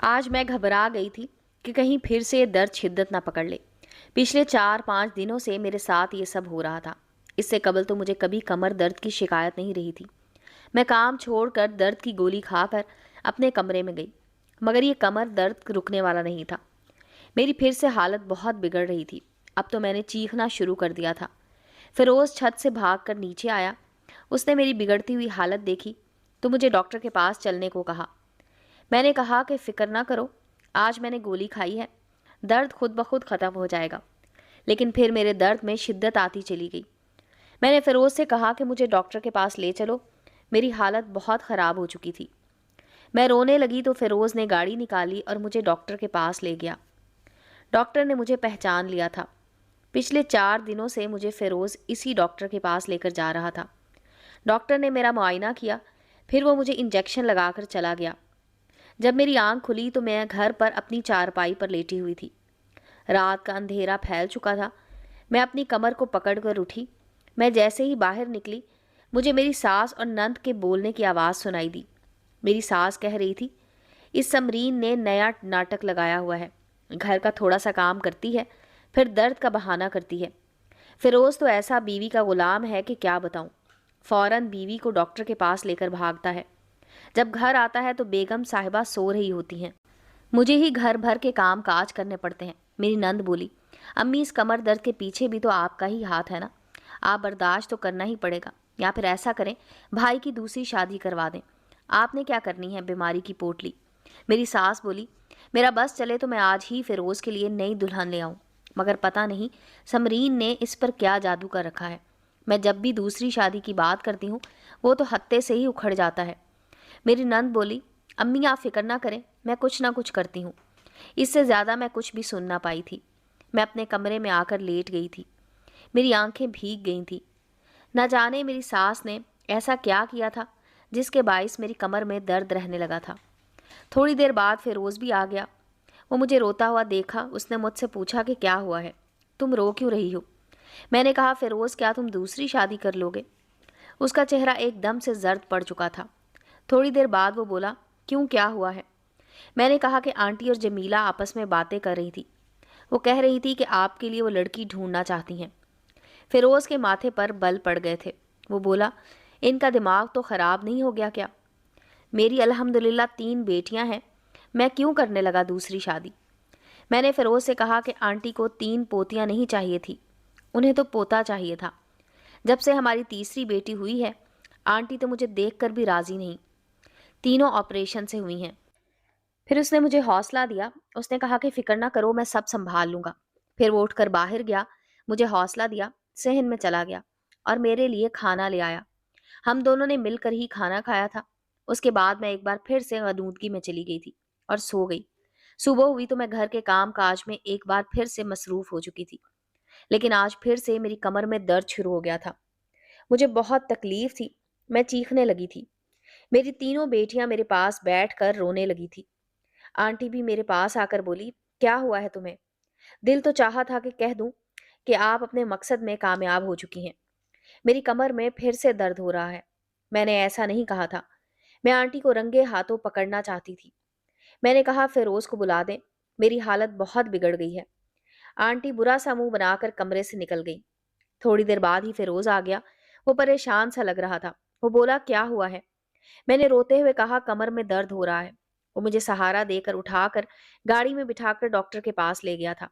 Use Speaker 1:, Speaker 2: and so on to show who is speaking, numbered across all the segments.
Speaker 1: आज मैं घबरा गई थी कि कहीं फिर से ये दर्द शिद्दत ना पकड़ ले। पिछले 4-5 दिनों से मेरे साथ ये सब हो रहा था। इससे कबल तो मुझे कभी कमर दर्द की शिकायत नहीं रही थी। मैं काम छोड़कर दर्द की गोली खाकर अपने कमरे में गई, मगर ये कमर दर्द रुकने वाला नहीं था। मेरी फिर से हालत बहुत बिगड़ रही थी। अब तो मैंने चीखना शुरू कर दिया था। फिरोज़ छत से भागकर नीचे आया। उसने मेरी बिगड़ती हुई हालत देखी तो मुझे डॉक्टर के पास चलने को कहा। मैंने कहा कि फ़िक्र ना करो, आज मैंने गोली खाई है, दर्द खुद ब खुद ख़त्म हो जाएगा। लेकिन फिर मेरे दर्द में शिद्दत आती चली गई। मैंने फ़िरोज़ से कहा कि मुझे डॉक्टर के पास ले चलो, मेरी हालत बहुत ख़राब हो चुकी थी। मैं रोने लगी तो फ़िरोज़ ने गाड़ी निकाली और मुझे डॉक्टर के पास ले गया। डॉक्टर ने मुझे पहचान लिया था। पिछले 4 दिनों से मुझे फ़िरोज़ इसी डॉक्टर के पास लेकर जा रहा था। डॉक्टर ने मेरा मुआयना किया, फिर वो मुझे इंजेक्शन लगाकर चला गया। जब मेरी आंख खुली तो मैं घर पर अपनी चारपाई पर लेटी हुई थी। रात का अंधेरा फैल चुका था। मैं अपनी कमर को पकड़कर उठी। मैं जैसे ही बाहर निकली, मुझे मेरी सास और नंद के बोलने की आवाज़ सुनाई दी। मेरी सास कह रही थी, इस समरीन ने नया नाटक लगाया हुआ है। घर का थोड़ा सा काम करती है, फिर दर्द का बहाना करती है। फिरोज़ तो ऐसा बीवी का गुलाम है कि क्या बताऊं। फौरन बीवी को डॉक्टर के पास लेकर भागता है। जब घर आता है तो बेगम साहिबा सो रही होती हैं। मुझे ही घर भर के काम काज करने पड़ते हैं। मेरी नंद बोली, अम्मी इस कमर दर्द के पीछे भी तो आपका ही हाथ है ना, आप बर्दाश्त तो करना ही पड़ेगा। या फिर ऐसा करें, भाई की दूसरी शादी करवा दें। आपने क्या करनी है बीमारी की पोटली। मेरी सास बोली, मेरा बस चले तो मैं आज ही फिरोज़ के लिए नई दुल्हन ले आऊं। मगर पता नहीं समरीन ने इस पर क्या जादू कर रखा है। मैं जब भी दूसरी शादी की बात करती हूँ, वो तो हत्ते से ही उखड़ जाता है। मेरी नंद बोली, अम्मी आप फिक्र ना करें, मैं कुछ ना कुछ करती हूँ। इससे ज़्यादा मैं कुछ भी सुन ना पाई थी। मैं अपने कमरे में आकर लेट गई थी। मेरी आंखें भीग गई थी। न जाने मेरी सास ने ऐसा क्या किया था जिसके बायस मेरी कमर में दर्द रहने लगा था। थोड़ी देर बाद फिरोज़ भी आ गया। वो मुझे रोता हुआ देखा। उसने मुझसे पूछा कि क्या हुआ है, तुम रो क्यों रही हो। मैंने कहा, फिरोज़ क्या तुम दूसरी शादी कर लोगे। उसका चेहरा एकदम से जर्द पड़ चुका था। थोड़ी देर बाद वो बोला, क्यों क्या हुआ है। मैंने कहा कि आंटी और जमीला आपस में बातें कर रही थी। वो कह रही थी कि आपके लिए वो लड़की ढूंढना चाहती हैं। फिरोज़ के माथे पर बल पड़ गए थे। वो बोला, इनका दिमाग तो ख़राब नहीं हो गया क्या। मेरी अल्हम्दुलिल्लाह 3 बेटियां हैं, मैं क्यों करने लगा दूसरी शादी। मैंने फिरोज़ से कहा कि आंटी को 3 पोतियां नहीं चाहिए थी, उन्हें तो पोता चाहिए था। जब से हमारी तीसरी बेटी हुई है, आंटी तो मुझे देख कर भी राज़ी नहीं। तीनों ऑपरेशन से हुई हैं। फिर उसने मुझे हौसला दिया। उसने कहा कि फ़िक्र ना करो, मैं सब संभाल लूँगा। फिर वो उठकर बाहर गया, मुझे हौसला दिया, सहन में चला गया और मेरे लिए खाना ले आया। हम दोनों ने मिलकर ही खाना खाया था। उसके बाद मैं एक बार फिर से गदूदगी में चली गई थी और सो गई। सुबह हुई तो मैं घर के काम काज में एक बार फिर से मसरूफ़ हो चुकी थी। लेकिन आज फिर से मेरी कमर में दर्द शुरू हो गया था। मुझे बहुत तकलीफ थी। मैं चीखने लगी थी। मेरी तीनों बेटियां मेरे पास बैठकर रोने लगी थी। आंटी भी मेरे पास आकर बोली, क्या हुआ है तुम्हें। दिल तो चाहा था कि कह दूं कि आप अपने मकसद में कामयाब हो चुकी हैं। मेरी कमर में फिर से दर्द हो रहा है। मैंने ऐसा नहीं कहा था। मैं आंटी को रंगे हाथों पकड़ना चाहती थी। मैंने कहा, फिरोज को बुला दें, मेरी हालत बहुत बिगड़ गई है। आंटी बुरा सा मुंह बनाकर कमरे से निकल गई। थोड़ी देर बाद ही फिरोज आ गया। वो परेशान सा लग रहा था। वो बोला, क्या हुआ है। मैंने रोते हुए कहा, कमर में दर्द हो रहा है। वो मुझे सहारा देकर उठाकर गाड़ी में बिठाकर डॉक्टर के पास ले गया था।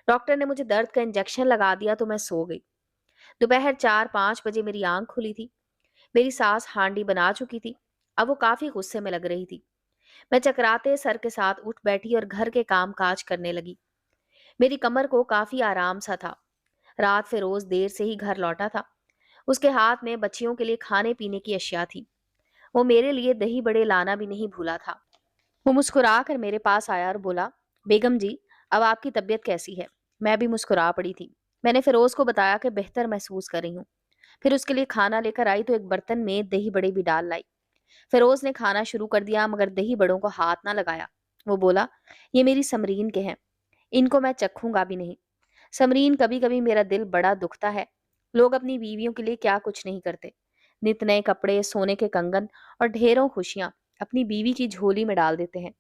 Speaker 1: डॉक्टर ने मुझे दर्द का इंजेक्शन लगा दिया तो मैं सो गई। दोपहर 4-5 बजे मेरी आंख खुली थी। मेरी सास हांडी बना चुकी थी। अब वो काफी गुस्से में लग रही थी। मैं चकराते सर के साथ उठ बैठी और घर के काम काज करने लगी। मेरी कमर को काफी आराम सा था। रात फिरोज देर से ही घर लौटा था। उसके हाथ में बच्चियों के लिए खाने पीने की अशिया थी। वो मेरे लिए दही बड़े लाना भी नहीं भूला था। वो मुस्कुरा कर मेरे पास आया और बोला, बेगम जी, अब आपकी तबीयत कैसी है। मैं भी मुस्कुरा पड़ी थी। मैंने फिरोज को बताया कि बेहतर महसूस कर रही हूँ। फिर उसके लिए खाना लेकर आई तो एक बर्तन में दही बड़े भी डाल लाई। फिरोज ने खाना शुरू कर दिया, मगर दही बड़ों को हाथ ना लगाया। वो बोला, ये मेरी समरीन के हैं, इनको मैं चखूंगा भी नहीं। समरीन, कभी कभी मेरा दिल बड़ा दुखता है। लोग अपनी बीवियों के लिए क्या कुछ नहीं करते। नित नए कपड़े, सोने के कंगन और ढेरों खुशियां अपनी बीवी की झोली में डाल देते हैं।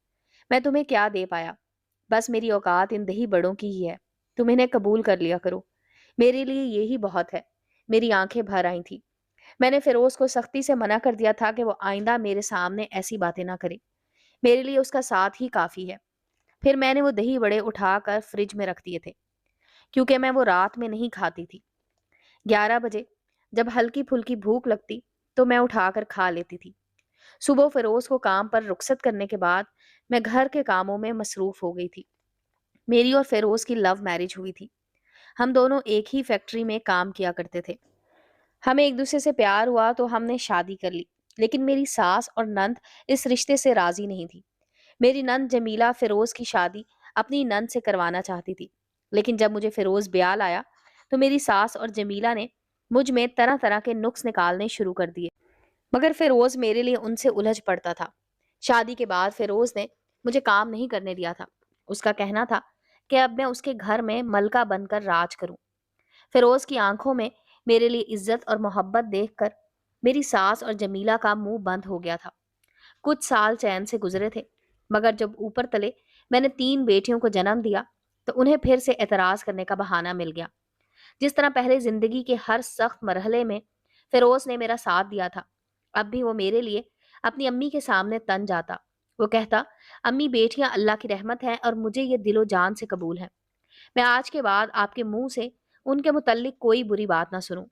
Speaker 1: मैं तुम्हें क्या दे पाया? बस मेरी औकात इन दही बड़ों की ही है। तुम इन्हें कबूल कर लिया करो। मेरे लिए यही बहुत है। मेरी आंखें भर आई थी। मैंने फिरोज को सख्ती से मना कर दिया था कि वो आइंदा मेरे सामने ऐसी बातें ना करे। मेरे लिए उसका साथ ही काफी है। फिर मैंने वो दही बड़े उठाकर फ्रिज में रख दिए थे, क्योंकि मैं वो रात में नहीं खाती थी। 11 बजे जब हल्की फुल्की भूख लगती तो मैं उठाकर खा लेती थी। सुबह फिरोज को काम पर रुखसत करने के बाद मैं घर के कामों में मसरूफ हो गई थी। मेरी और फिरोज की लव मैरिज हुई थी। हम दोनों एक ही फैक्ट्री में काम किया करते थे। हमें एक दूसरे से प्यार हुआ तो हमने शादी कर ली। लेकिन मेरी सास और नंद इस रिश्ते से राजी नहीं थी। मेरी नंद जमीला फिरोज की शादी अपनी नंद से करवाना चाहती थी। लेकिन जब मुझे फिरोज ब्याह आया तो मेरी सास और जमीला ने मुझ में तरह तरह के नुक्स निकालने शुरू कर दिए। मगर फिरोज मेरे लिए उनसे उलझ पड़ता था। शादी के बाद फिरोज ने मुझे काम नहीं करने दिया था। उसका कहना था कि अब मैं उसके घर में मलका बनकर राज करूं। फिरोज की आंखों में मेरे लिए इज्जत और मोहब्बत देखकर मेरी सास और जमीला का मुंह बंद हो गया था। कुछ साल चैन से गुजरे थे, मगर जब ऊपर तले मैंने 3 बेटियों को जन्म दिया तो उन्हें फिर से एतराज करने का बहाना मिल गया। जिस तरह पहले जिंदगी के हर सख्त मरहले में फिरोज ने मेरा साथ दिया था, अब भी वो मेरे लिए अपनी अम्मी के सामने तन जाता। वो कहता, अम्मी बेटियां अल्लाह की रहमत है और मुझे ये दिलो जान से कबूल है। मैं आज के बाद आपके मुंह से उनके मुतल्लिक कोई बुरी बात ना सुनूं।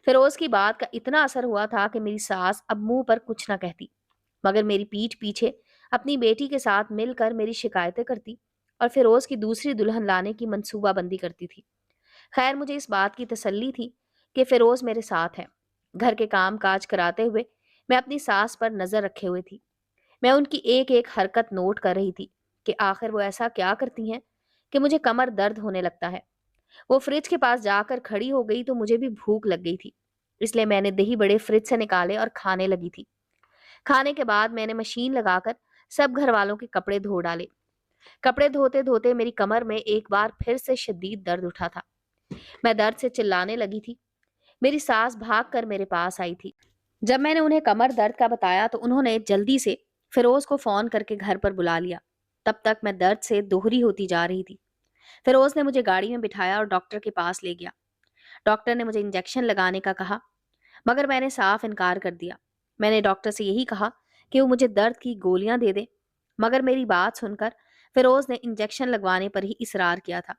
Speaker 1: फिरोज की बात का इतना असर हुआ था कि मेरी सास अब मुंह पर कुछ ना कहती, मगर मेरी पीठ पीछे अपनी बेटी के साथ मिलकर मेरी शिकायतें करती और फिरोज की दूसरी दुल्हन लाने की मंसूबाबंदी करती थी। खैर, मुझे इस बात की तसल्ली थी कि फिरोज मेरे साथ है। घर के काम काज कराते हुए मैं अपनी सास पर नजर रखे हुए थी। मैं उनकी एक एक हरकत नोट कर रही थी कि आखिर वो ऐसा क्या करती हैं कि मुझे कमर दर्द होने लगता है। वो फ्रिज के पास जाकर खड़ी हो गई तो मुझे भी भूख लग गई थी। इसलिए मैंने दही बड़े फ्रिज से निकाले और खाने लगी थी। खाने के बाद मैंने मशीन लगाकर सब घर वालों के कपड़े धो डाले। कपड़े धोते धोते मेरी कमर में एक बार फिर से शदीद दर्द उठा था। मैं दर्द से चिल्लाने लगी थी। मेरी सास भाग कर मेरे पास आई थी। जब मैंने उन्हें कमर दर्द का बताया तो उन्होंने जल्दी से फिरोज को फोन करके घर पर बुला लिया। तब तक मैं दर्द से दोहरी होती जा रही थी। फिरोज ने मुझे गाड़ी में बिठाया और डॉक्टर के पास ले गया। डॉक्टर ने मुझे इंजेक्शन लगाने का कहा, मगर मैंने साफ इनकार कर दिया। मैंने डॉक्टर से यही कहा कि वो मुझे दर्द की गोलियां दे दे, मगर मेरी बात सुनकर फिरोज ने इंजेक्शन लगवाने पर ही इसरार किया था।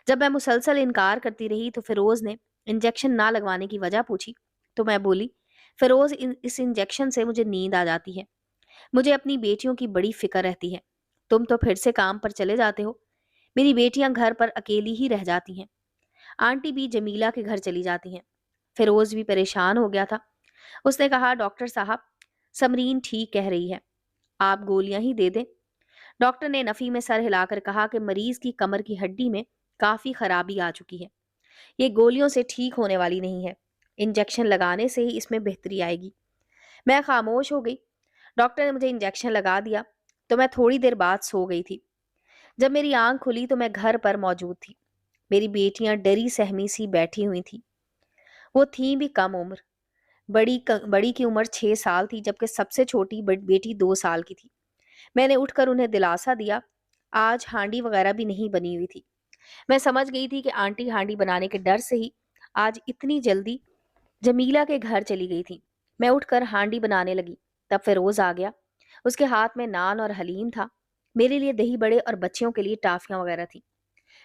Speaker 1: जब मैं मुसलसल इनकार करती रही तो फिरोज ने इंजेक्शन ना लगवाने की वजह पूछी। तो मैं बोली, फिरोज, इस इंजेक्शन से मुझे नींद आ जाती है। मुझे अपनी बेटियों की बड़ी फिक्र रहती है। तुम तो फिर से काम पर चले जाते हो। मेरी बेटियां घर पर अकेली ही रह जाती हैं। आंटी भी जमीला के घर चली जाती हैं। फिरोज भी परेशान हो गया था। उसने कहा, डॉक्टर साहब, समरीन ठीक कह रही है, आप गोलियां ही दे दें। डॉक्टर ने नफी में सर हिलाकर कहा कि मरीज की कमर की हड्डी में काफी खराबी आ चुकी है। ये गोलियों से ठीक होने वाली नहीं है। इंजेक्शन लगाने से ही इसमें बेहतरी आएगी। मैं खामोश हो गई। डॉक्टर ने मुझे इंजेक्शन लगा दिया तो मैं थोड़ी देर बाद सो गई थी। जब मेरी आंख खुली तो मैं घर पर मौजूद थी। मेरी बेटियां डरी सहमी सी बैठी हुई थी। वो थीं भी कम उम्र। बड़ी की उम्र 6 साल थी, जबकि सबसे छोटी बेटी 2 साल की थी। मैंने उठकर उन्हें दिलासा दिया। आज हांडी वगैरह भी नहीं बनी हुई थी। मैं समझ गई थी कि आंटी हांडी बनाने के डर से ही आज इतनी जल्दी जमीला के घर चली गई थी। मैं उठकर हांडी बनाने लगी। तब फिरोज आ गया। उसके हाथ में नान और हलीम था। मेरे लिए दही बड़े और बच्चियों के लिए टाफियां वगैरह थी।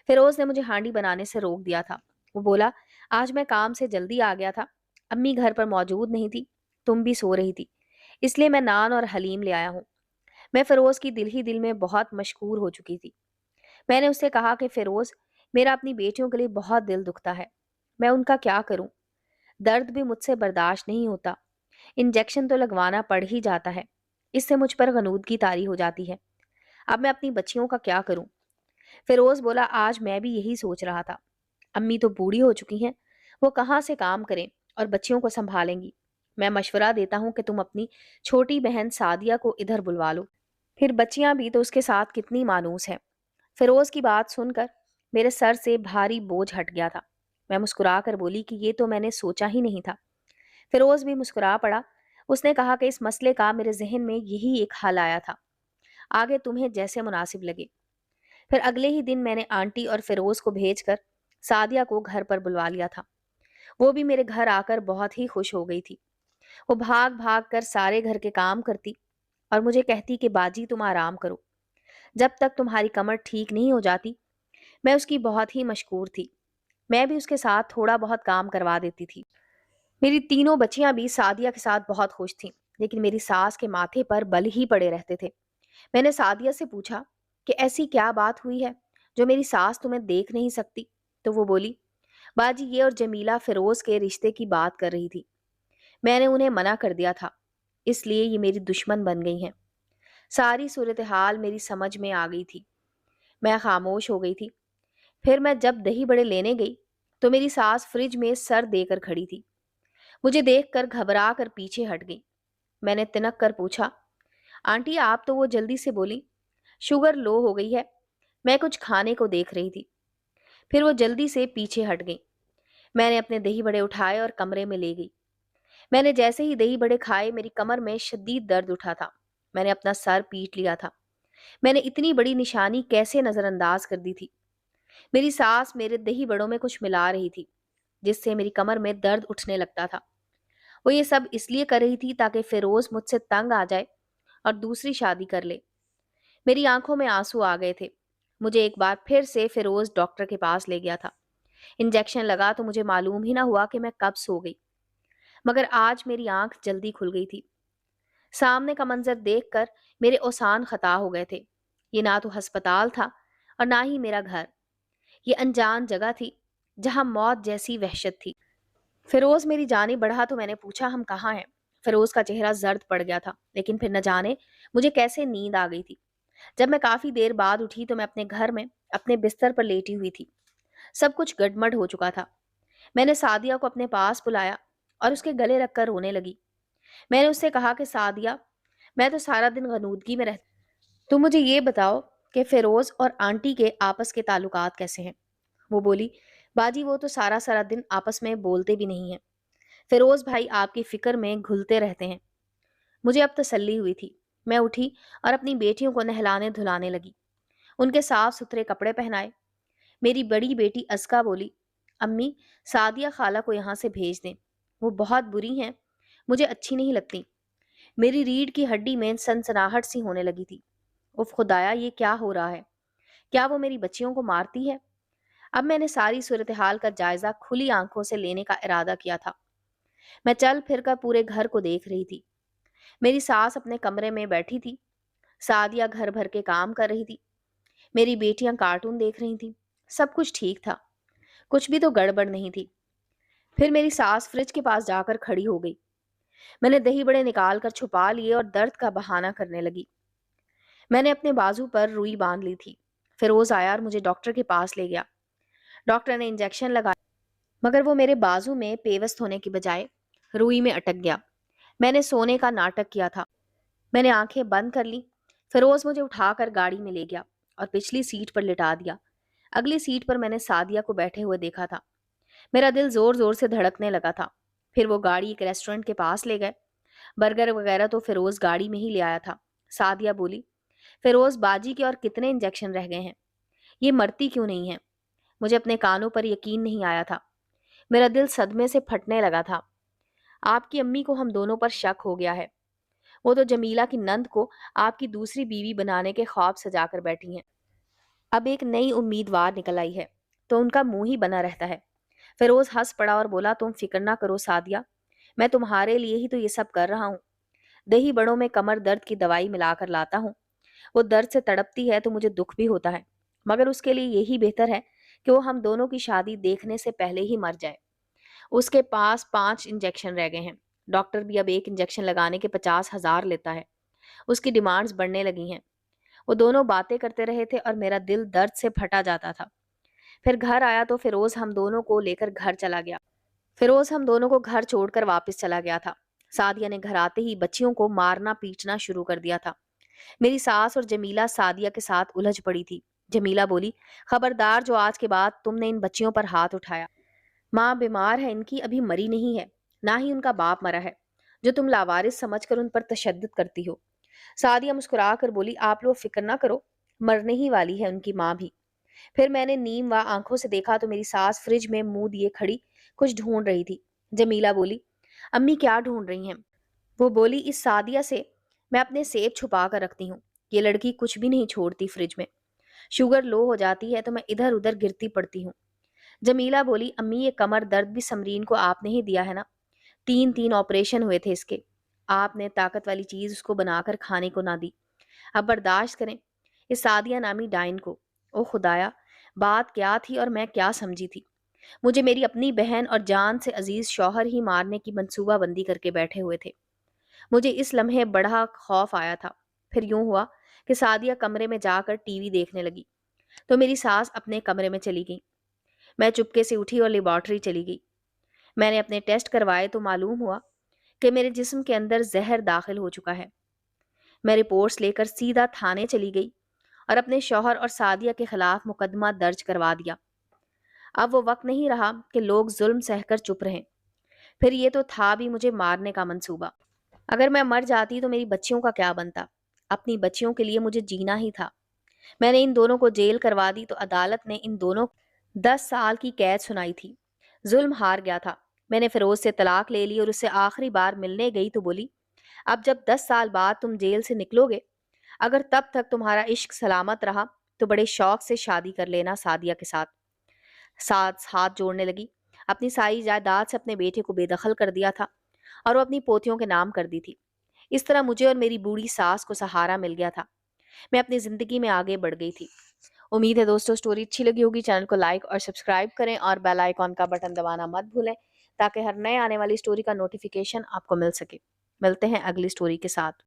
Speaker 1: फिरोज ने मुझे हांडी बनाने से रोक दिया था। वो बोला, आज मैं काम से जल्दी आ गया था। अम्मी घर पर मौजूद नहीं थी। तुम भी सो रही थी, इसलिए मैं नान और हलीम ले आया हूँ। मैं फिरोज की दिल ही दिल में बहुत मशहूर हो चुकी थी। मैंने उससे कहा कि फिरोज, मेरा अपनी बेटियों के लिए बहुत दिल दुखता है। मैं उनका क्या करूं? दर्द भी मुझसे बर्दाश्त नहीं होता। इंजेक्शन तो लगवाना पड़ ही जाता है। इससे मुझ पर गनूदगी तारी हो जाती है। अब मैं अपनी बच्चियों का क्या करूं? फिरोज बोला, आज मैं भी यही सोच रहा था। अम्मी तो बूढ़ी हो चुकी हैं। वो कहाँ से काम करें और बच्चियों को संभालेंगी। मैं मशवरा देता हूँ कि तुम अपनी छोटी बहन सादिया को इधर बुलवा लो। फिर बच्चियां भी तो उसके साथ कितनी मानूस हैं। फिरोज की बात सुनकर मेरे सर से भारी बोझ हट गया था। मैं मुस्कुरा कर बोली कि ये तो मैंने सोचा ही नहीं था। फिरोज भी मुस्कुरा पड़ा। उसने कहा कि इस मसले का मेरे जहन में यही एक हल आया था। आगे तुम्हें जैसे मुनासिब लगे। फिर अगले ही दिन मैंने आंटी और फिरोज को भेजकर सादिया को घर पर बुलवा लिया था। वो भी मेरे घर आकर बहुत ही खुश हो गई थी। वो भाग भाग कर सारे घर के काम करती और मुझे कहती कि बाजी तुम आराम करो, जब तक तुम्हारी कमर ठीक नहीं हो जाती। मैं उसकी बहुत ही मशकूर थी। मैं भी उसके साथ थोड़ा बहुत काम करवा देती थी। मेरी तीनों बच्चियां भी सादिया के साथ बहुत खुश थीं, लेकिन मेरी सास के माथे पर बल ही पड़े रहते थे। मैंने सादिया से पूछा कि ऐसी क्या बात हुई है जो मेरी सास तुम्हें देख नहीं सकती। तो वो बोली, बाजी ये और जमीला फिरोज के रिश्ते की बात कर रही थी। मैंने उन्हें मना कर दिया था, इसलिए ये मेरी दुश्मन बन गई हैं। सारी सूरत हाल मेरी समझ में आ गई थी। मैं खामोश हो गई थी। फिर मैं जब दही बड़े लेने गई तो मेरी सास फ्रिज में सर देकर खड़ी थी। मुझे देखकर घबरा कर पीछे हट गई। मैंने तिनक कर पूछा, आंटी आप? तो वो जल्दी से बोली, शुगर लो हो गई है, मैं कुछ खाने को देख रही थी। फिर वो जल्दी से पीछे हट गई। मैंने अपने दही बड़े उठाए और कमरे में ले गई। मैंने जैसे ही दही बड़े खाए मेरी कमर में शदीद दर्द उठा था। मैंने अपना सर पीट लिया था। मैंने इतनी बड़ी निशानी कैसे नजरअंदाज कर दी थी। मेरी सास मेरे दही बड़ों में कुछ मिला रही थी, जिससे मेरी कमर में दर्द उठने लगता था। वो ये सब इसलिए कर रही थी ताकि फिरोज मुझसे तंग आ जाए और दूसरी शादी कर ले। मेरी आंखों में आंसू आ गए थे। मुझे एक बार फिर से फिरोज डॉक्टर के पास ले गया था। इंजेक्शन लगा तो मुझे मालूम ही ना हुआ कि मैं कब सो गई। मगर आज मेरी आंख जल्दी खुल गई थी। सामने का मंजर देखकर मेरे ओसान खता हो गए थे। ये ना तो अस्पताल था और ना ही मेरा घर। ये अनजान जगह थी जहां मौत जैसी वहशत थी। फिरोज मेरी जानी बढ़ा तो मैंने पूछा, हम कहाँ हैं? फिरोज का चेहरा जर्द पड़ गया था, लेकिन फिर न जाने मुझे कैसे नींद आ गई थी। जब मैं काफी देर बाद उठी तो मैं अपने घर में अपने बिस्तर पर लेटी हुई थी। सब कुछ गड़बड़ हो चुका था। मैंने सादिया को अपने पास बुलाया और उसके गले रखकर रोने लगी। मैंने उससे कहा कि सादिया, मैं तो सारा दिन गनूदगी में रहती, तुम मुझे ये बताओ कि फिरोज और आंटी के आपस के ताल्लुकात कैसे हैं। वो बोली, बाजी वो तो सारा सारा दिन आपस में बोलते भी नहीं हैं। फिरोज भाई आपकी फिक्र में घुलते रहते हैं। मुझे अब तसल्ली हुई थी। मैं उठी और अपनी बेटियों को नहलाने धुलाने लगी। उनके साफ सुथरे कपड़े पहनाए। मेरी बड़ी बेटी अस्का बोली, अम्मी सादिया खाला को यहाँ से भेज दें, वो बहुत बुरी हैं, मुझे अच्छी नहीं लगती। मेरी रीढ़ की हड्डी में सनसनाहट सी होने लगी थी। उफ खुदाया, ये क्या हो रहा है? क्या वो मेरी बच्चियों को मारती है? अब मैंने सारी सूरत हाल का जायजा खुली आंखों से लेने का इरादा किया था। मैं चल फिर कर पूरे घर को देख रही थी। मेरी सास अपने कमरे में बैठी थी। सादिया घर भर के काम कर रही थी। मेरी बेटियां कार्टून देख रही थी। सब कुछ ठीक था, कुछ भी तो गड़बड़ नहीं थी। फिर मेरी सास फ्रिज के पास जाकर खड़ी हो गई। मैंने दही बड़े निकाल कर छुपा लिए और दर्द का बहाना करने लगी। मैंने अपने बाजू पर रुई बांध ली थी। फिरोज आया और मुझे डॉक्टर के पास ले गया। डॉक्टर ने इंजेक्शन लगाया, मगर वो मेरे बाजू में पेवस्त होने की बजाय रुई में अटक गया। मैंने सोने का नाटक किया था। मैंने आंखें बंद कर ली। फिरोज मुझे उठाकर गाड़ी में ले गया और पिछली सीट पर लिटा दिया। अगली सीट पर मैंने सादिया को बैठे हुए देखा था। मेरा दिल जोर जोर से धड़कने लगा था। फिर वो गाड़ी एक रेस्टोरेंट के पास ले गए। बर्गर वगैरह तो फिरोज गाड़ी में ही ले आया था। सादिया बोली, फिरोज बाजी के और कितने इंजेक्शन रह गए हैं? ये मरती क्यों नहीं है? मुझे अपने कानों पर यकीन नहीं आया था। मेरा दिल सदमे से फटने लगा था। आपकी अम्मी को हम दोनों पर शक हो गया है। वो तो जमीला की नंद को आपकी दूसरी बीवी बनाने के ख्वाब सजाकर बैठी हैं। अब एक नई उम्मीदवार निकल आई है तो उनका मुंह ही बना रहता है। फिरोज हंस पड़ा और बोला, तुम फिक्र ना करो सादिया, मैं तुम्हारे लिए ही तो ये सब कर रहा हूँ। दही बड़ों में कमर दर्द की दवाई मिलाकर लाता हूँ। वो दर्द से तड़पती है तो मुझे दुख भी होता है, मगर उसके लिए यही बेहतर है कि वो हम दोनों की शादी देखने से पहले ही मर जाए। उसके पास 5 इंजेक्शन रह गए हैं। डॉक्टर भी अब एक इंजेक्शन लगाने के 50,000 लेता है। उसकी डिमांड्स बढ़ने लगी हैं। वो दोनों बातें करते रहे थे और मेरा दिल दर्द से फटा जाता था। फिर घर आया तो फिरोज हम दोनों को लेकर घर चला गया। फिरोज हम दोनों को घर छोड़कर वापस चला गया था। सादिया ने घर आते ही बच्चियों को मारना पीटना शुरू कर दिया था। मेरी सास और जमीला सादिया के साथ उलझ पड़ी थी। जमीला बोली, खबरदार जो आज के बाद तुमने इन बच्चियों पर हाथ उठाया। माँ बीमार है इनकी, अभी मरी नहीं है, ना ही उनका बाप मरा है, जो तुम लावारिस समझकर उन पर तशद्दुद करती हो। سعدیہ مسکرا کر بولی، آپ لوگ فکر نہ کرو، مرنے ہی والی ہے ان کی ماں بھی۔ پھر میں نے نیم و آنکھوں سے دیکھا تو میری ساس فریج میں منہ دیے کھڑی کچھ ڈھونڈ رہی تھی۔ جمیلہ بولی، امی کیا ڈھونڈ رہی ہیں؟ وہ بولی، اس سعدیہ سے میں اپنے سیب چھپا کر رکھتی ہوں، یہ لڑکی کچھ بھی نہیں چھوڑتی فریج میں، شوگر لو ہو جاتی ہے تو میں ادھر ادھر گرتی پڑتی ہوں۔ جمیلہ بولی، امی یہ کمر درد بھی سمرین کو آپ نے ہی دیا ہے نا؟ 3 آپریشن ہوئے تھے اس کے، آپ نے طاقت والی چیز اس کو بنا کر کھانے کو نہ دی، اب برداشت کریں اس سعدیہ نامی ڈائن کو۔ او خدایا، بات کیا تھی اور میں کیا سمجھی تھی؟ مجھے میری اپنی بہن اور جان سے عزیز شوہر ہی مارنے کی منصوبہ بندی کر کے بیٹھے ہوئے تھے۔ مجھے اس لمحے بڑا خوف آیا تھا۔ پھر یوں ہوا کہ سعدیہ کمرے میں جا کر ٹی وی دیکھنے لگی تو میری ساس اپنے کمرے میں چلی گئی۔ میں چپکے سے اٹھی اور لیبارٹری چلی گئی۔ میں نے اپنے ٹیسٹ کروائے تو معلوم ہوا کہ میرے جسم کے اندر زہر داخل ہو چکا ہے۔ میں رپورٹس لے کر سیدھا تھانے چلی گئی اور اپنے شوہر اور سعدیہ کے خلاف مقدمہ درج کروا دیا۔ اب وہ وقت نہیں رہا کہ لوگ ظلم سہ کر چپ رہیں۔ پھر یہ تو تھا بھی مجھے مارنے کا منصوبہ۔ اگر میں مر جاتی تو میری بچیوں کا کیا بنتا؟ اپنی بچیوں کے لیے مجھے جینا ہی تھا۔ میں نے ان دونوں کو جیل کروا دی تو عدالت نے ان دونوں کو 10 سال کی قید سنائی تھی۔ ظلم ہار گیا تھا۔ میں نے فیروز سے طلاق لے لی اور اس سے آخری بار ملنے گئی تو بولی، اب جب 10 سال بعد تم جیل سے نکلو گے، اگر تب تک تمہارا عشق سلامت رہا تو بڑے شوق سے شادی کر لینا سعدیہ کے ساتھ۔ ساتھ ہاتھ جوڑنے لگی۔ اپنی ساری جائیداد سے اپنے بیٹے کو بے دخل کر دیا تھا اور وہ اپنی پوتیوں کے نام کر دی تھی۔ اس طرح مجھے اور میری بوڑھی ساس کو سہارا مل گیا تھا۔ میں اپنی زندگی میں آگے بڑھ گئی تھی۔ امید ہے دوستوں سٹوری اچھی لگی ہوگی۔ چینل کو لائک اور سبسکرائب کریں اور بیل آئیکن کا بٹن دبانا مت بھولیں تاکہ ہر نئے آنے والی سٹوری کا نوٹیفیکیشن آپ کو مل سکے۔ ملتے ہیں اگلی سٹوری کے ساتھ۔